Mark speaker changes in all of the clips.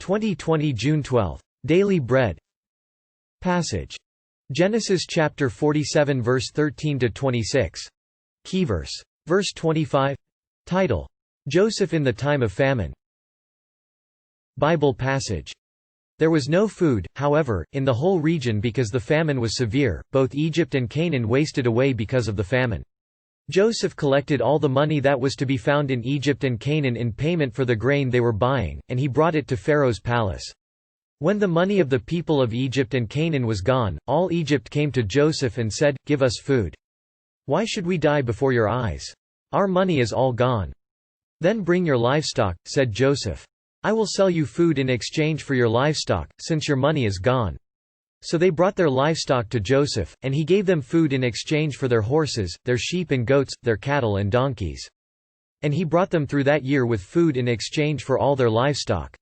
Speaker 1: 2020 June 12. Daily Bread. Passage. Genesis chapter 47 verse 13 to 26. Key verse. Verse 25. Title: Joseph in the time of famine. Bible passage. There was no food, however, in the whole region because the famine was severe. Both Egypt and Canaan wasted away because of the famine. Joseph collected all the money that was to be found in Egypt and Canaan in payment for the grain they were buying, and he brought it to Pharaoh's palace. When the money of the people of Egypt and Canaan was gone, all Egypt came to Joseph and said, "Give us food. Why should we die before your eyes? Our money is all gone." "Then bring your livestock," said Joseph. "I will sell you food in exchange for your livestock, since your money is gone." So they brought their livestock to Joseph, and he gave them food in exchange for their horses, their sheep and goats, their cattle and donkeys. And he brought them through that year with food in exchange for all their livestock.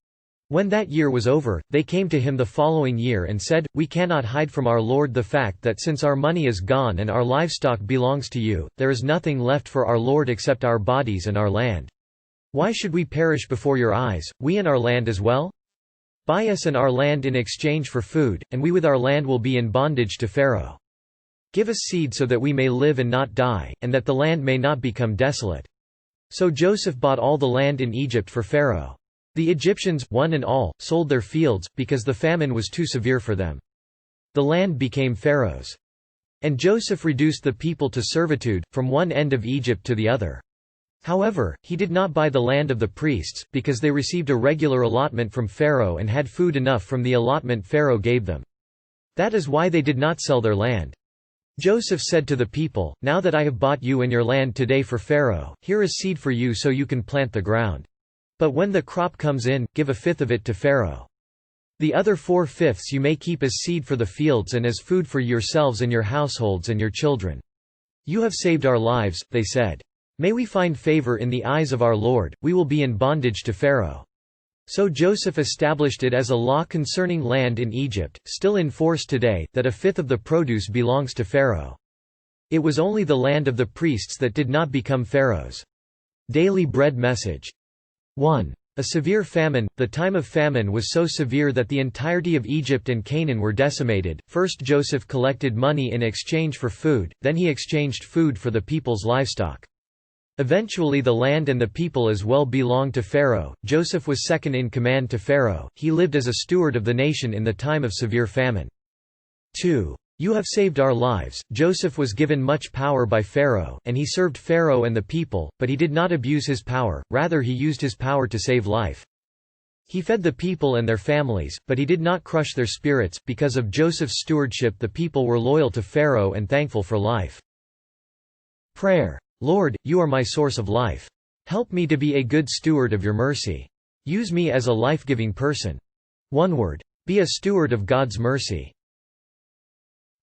Speaker 1: When that year was over, they came to him the following year and said, "We cannot hide from our lord the fact that since our money is gone and our livestock belongs to you, there is nothing left for our lord except our bodies and our land. Why should we perish before your eyes, we and our land as well? Buy us and our land in exchange for food, and we with our land will be in bondage to Pharaoh. Give us seed so that we may live and not die, and that the land may not become desolate." So Joseph bought all the land in Egypt for Pharaoh. The Egyptians, one and all, sold their fields, because the famine was too severe for them. The land became Pharaoh's. And Joseph reduced the people to servitude, from one end of Egypt to the other. However, he did not buy the land of the priests, because they received a regular allotment from Pharaoh and had food enough from the allotment Pharaoh gave them. That is why they did not sell their land. Joseph said to the people, "Now that I have bought you and your land today for Pharaoh, here is seed for you so you can plant the ground. But when the crop comes in, give a fifth of it to Pharaoh. The other 4/5 you may keep as seed for the fields and as food for yourselves and your households and your children." "You have saved our lives," they said. "May we find favor in the eyes of our Lord, we will be in bondage to Pharaoh." So Joseph established it as a law concerning land in Egypt, still in force today, that a fifth of the produce belongs to Pharaoh. It was only the land of the priests that did not become Pharaoh's. Daily Bread message. 1. A severe famine. The time of famine was so severe that the entirety of Egypt and Canaan were decimated. First Joseph collected money in exchange for food, then he exchanged food for the people's livestock. Eventually the land and the people as well belonged to Pharaoh. Joseph was second in command to Pharaoh. He lived as a steward of the nation in the time of severe famine. 2. You have saved our lives. Joseph was given much power by Pharaoh, and he served Pharaoh and the people, but he did not abuse his power, rather he used his power to save life. He fed the people and their families, but he did not crush their spirits. Because of Joseph's stewardship the people were loyal to Pharaoh and thankful for life. Prayer. Lord, you are my source of life. Help me to be a good steward of your mercy. Use me as a life-giving person. One word. Be a steward of God's mercy.